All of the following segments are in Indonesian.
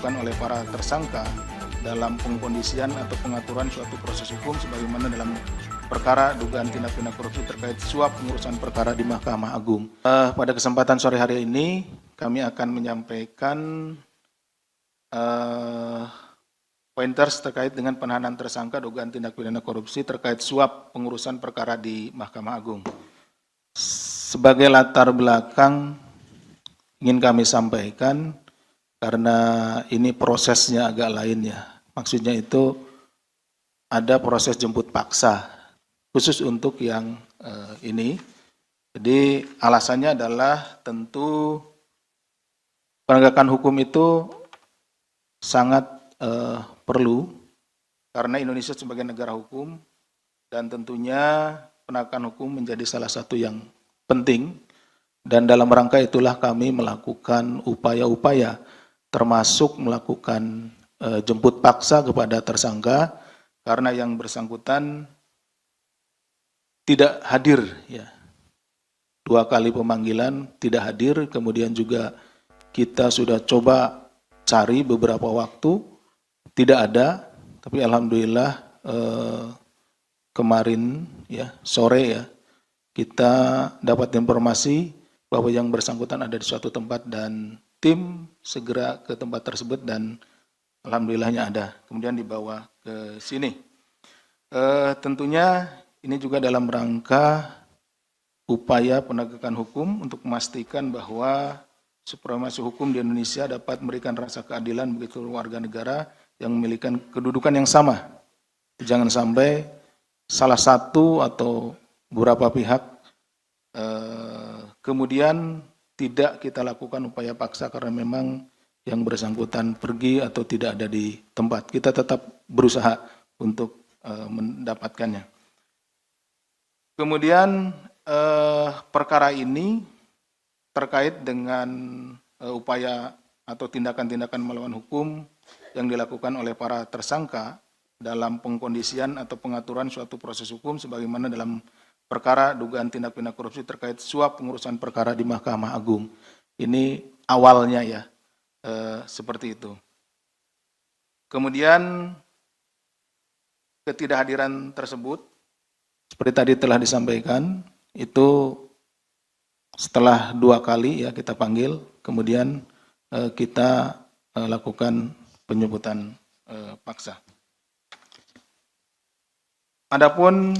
dilakukan oleh para tersangka dalam pengkondisian atau pengaturan suatu proses hukum sebagaimana dalam perkara dugaan tindak pidana korupsi terkait suap pengurusan perkara di Mahkamah Agung. Pada kesempatan sore hari ini kami akan menyampaikan pointers terkait dengan penahanan tersangka dugaan tindak pidana korupsi terkait suap pengurusan perkara di Mahkamah Agung. Sebagai latar belakang ingin kami sampaikan karena ini prosesnya agak lain ya. Maksudnya itu ada proses jemput paksa khusus untuk yang ini. Jadi alasannya adalah tentu penegakan hukum itu sangat perlu karena Indonesia sebagai negara hukum dan tentunya penegakan hukum menjadi salah satu yang penting dan dalam rangka itulah kami melakukan upaya-upaya termasuk melakukan jemput paksa kepada tersangka karena yang bersangkutan tidak hadir ya. 2 kali pemanggilan tidak hadir, kemudian juga kita sudah coba cari beberapa waktu tidak ada, tapi alhamdulillah kemarin ya sore ya kita dapat informasi bahwa yang bersangkutan ada di suatu tempat dan tim segera ke tempat tersebut dan alhamdulillahnya ada. Kemudian dibawa ke sini. Tentunya ini juga dalam rangka upaya penegakan hukum untuk memastikan bahwa supremasi hukum di Indonesia dapat memberikan rasa keadilan bagi seluruh warga negara yang memiliki kedudukan yang sama. Jangan sampai salah satu atau beberapa pihak kemudian tidak kita lakukan upaya paksa karena memang yang bersangkutan pergi atau tidak ada di tempat. Kita tetap berusaha untuk mendapatkannya. Kemudian perkara ini terkait dengan upaya atau tindakan-tindakan melawan hukum yang dilakukan oleh para tersangka dalam pengkondisian atau pengaturan suatu proses hukum sebagaimana dalam perkara dugaan tindak pidana korupsi terkait suap pengurusan perkara di Mahkamah Agung. Ini awalnya ya, seperti itu. Kemudian ketidakhadiran tersebut, seperti tadi telah disampaikan, itu setelah 2 kali ya kita panggil, kemudian kita lakukan penjemputan paksa. Adapun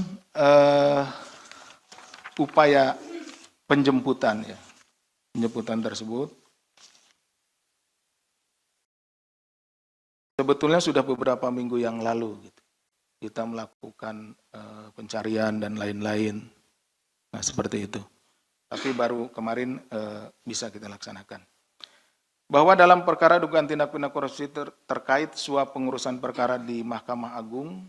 upaya penjemputan ya, penjemputan tersebut sebetulnya sudah beberapa minggu yang lalu gitu. Kita melakukan pencarian dan lain-lain. Nah, seperti itu. Tapi baru kemarin bisa kita laksanakan. Bahwa dalam perkara dugaan tindak pidana korupsi terkait suap pengurusan perkara di Mahkamah Agung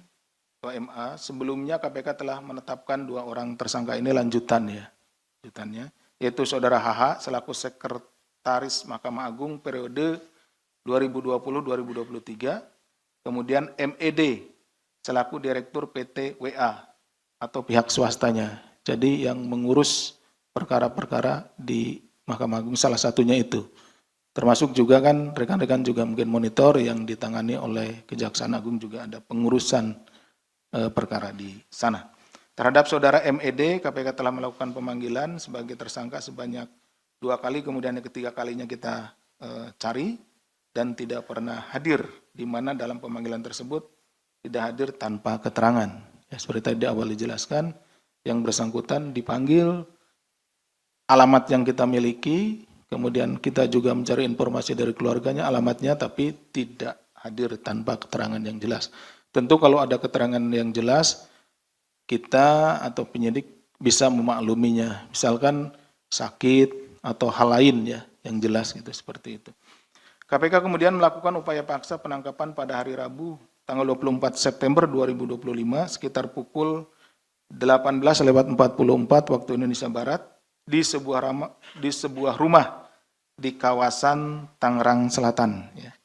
atau MA, sebelumnya KPK telah menetapkan 2 orang tersangka ini lanjutannya, yaitu Saudara HH selaku Sekretaris Mahkamah Agung periode 2020-2023, kemudian MED selaku Direktur PT WA atau pihak swastanya. Jadi yang mengurus perkara-perkara di Mahkamah Agung salah satunya itu. Termasuk juga kan rekan-rekan juga mungkin monitor yang ditangani oleh Kejaksaan Agung juga ada pengurusan perkara di sana. Terhadap Saudara MED, KPK telah melakukan pemanggilan sebagai tersangka sebanyak 2 kali, kemudian yang ketiga kalinya kita cari dan tidak pernah hadir, di mana dalam pemanggilan tersebut tidak hadir tanpa keterangan. Ya, seperti tadi awal dijelaskan, yang bersangkutan dipanggil, alamat yang kita miliki, kemudian kita juga mencari informasi dari keluarganya, alamatnya, tapi tidak hadir tanpa keterangan yang jelas. Tentu kalau ada keterangan yang jelas, kita atau penyidik bisa memakluminya. Misalkan sakit atau hal lain ya, yang jelas gitu, seperti itu. KPK kemudian melakukan upaya paksa penangkapan pada hari Rabu, tanggal 24 September 2025, sekitar pukul 18:44 waktu Indonesia Barat, di sebuah rumah di kawasan Tangerang Selatan. Ya.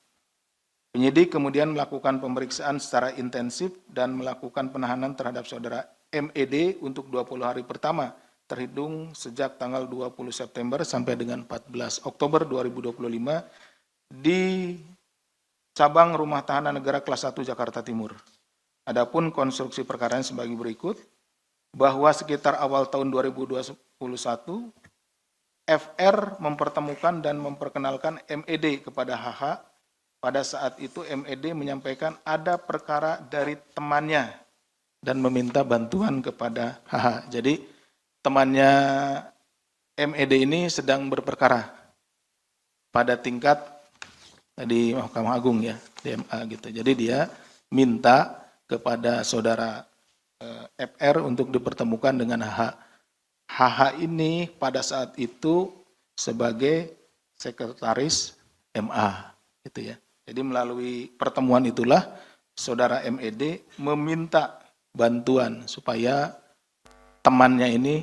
Penyidik kemudian melakukan pemeriksaan secara intensif dan melakukan penahanan terhadap Saudara MED untuk 20 hari pertama, terhitung sejak tanggal 20 September sampai dengan 14 Oktober 2025 di cabang rumah tahanan negara kelas 1 Jakarta Timur. Adapun konstruksi perkaranya sebagai berikut, bahwa sekitar awal tahun 2021, FR mempertemukan dan memperkenalkan MED kepada HH. Pada saat itu MED menyampaikan ada perkara dari temannya dan meminta bantuan kepada HH. Jadi temannya MED ini sedang berperkara pada tingkat di Mahkamah Agung ya, DMA gitu. Jadi dia minta kepada saudara FR untuk dipertemukan dengan HH. HH ini pada saat itu sebagai sekretaris MA gitu ya. Jadi melalui pertemuan itulah saudara MED meminta bantuan supaya temannya ini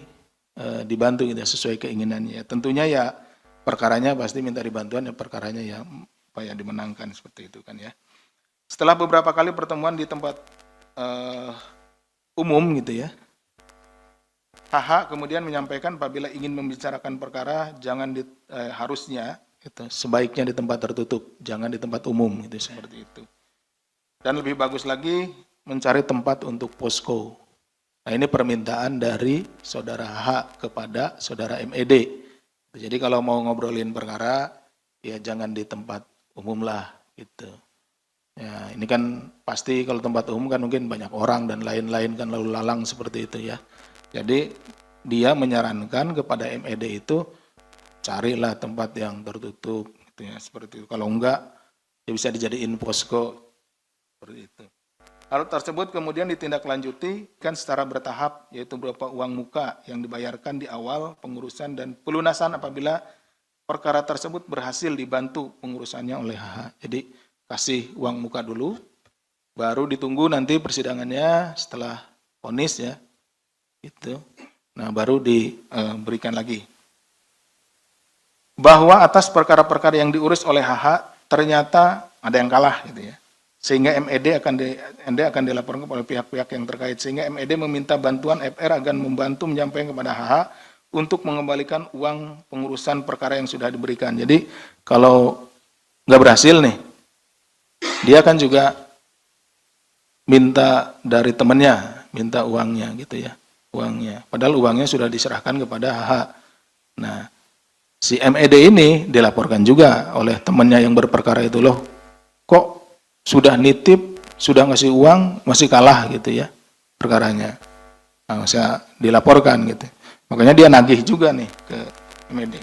dibantu gitu, sesuai keinginannya. Tentunya ya perkaranya pasti minta dibantuan, ya perkaranya ya supaya dimenangkan seperti itu kan ya. Setelah beberapa kali pertemuan di tempat umum gitu ya, HH kemudian menyampaikan apabila ingin membicarakan perkara jangan harusnya gitu, sebaiknya di tempat tertutup, jangan di tempat umum gitu, seperti itu. Dan lebih bagus lagi mencari tempat untuk posko. Nah, ini permintaan dari saudara HH kepada saudara MED. Jadi kalau mau ngobrolin perkara ya jangan di tempat umum lah gitu. Ya, ini kan pasti kalau tempat umum kan mungkin banyak orang dan lain-lain kan lalu lalang seperti itu ya. Jadi dia menyarankan kepada MED itu carilah tempat yang tertutup gitu ya, seperti itu. Kalau enggak ya bisa dijadiin posko seperti itu. Hal tersebut kemudian ditindaklanjuti kan secara bertahap, yaitu berupa uang muka yang dibayarkan di awal pengurusan dan pelunasan apabila perkara tersebut berhasil dibantu pengurusannya oleh HH. Jadi kasih uang muka dulu, baru ditunggu nanti persidangannya setelah vonis ya, itu. Nah baru diberikan lagi. Bahwa atas perkara-perkara yang diurus oleh HH ternyata ada yang kalah gitu ya. Sehingga MED akan dilaporkan oleh pihak-pihak yang terkait. Sehingga MED meminta bantuan FR agar membantu menyampaikan kepada HH untuk mengembalikan uang pengurusan perkara yang sudah diberikan. Jadi kalau nggak berhasil nih, dia kan juga minta dari temannya, minta uangnya gitu ya, uangnya. Padahal uangnya sudah diserahkan kepada HH. Nah, si MED ini dilaporkan juga oleh temannya yang berperkara itu, loh, kok sudah nitip, sudah ngasih uang, masih kalah gitu ya perkaranya. Nah, saya dilaporkan gitu. Makanya dia nagih juga nih ke MED.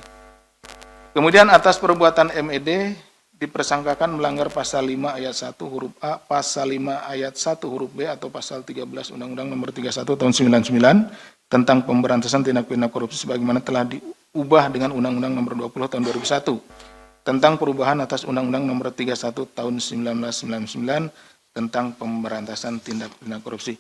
Kemudian atas perbuatan MED dipersangkakan melanggar pasal 5 ayat 1 huruf A, pasal 5 ayat 1 huruf B atau pasal 13 Undang-Undang Nomor 31 Tahun 99 tentang pemberantasan tindak pidana korupsi sebagaimana telah diubah dengan Undang-Undang Nomor 20 Tahun 2001 tentang perubahan atas Undang-Undang Nomor 31 Tahun 1999 tentang pemberantasan tindak pidana korupsi.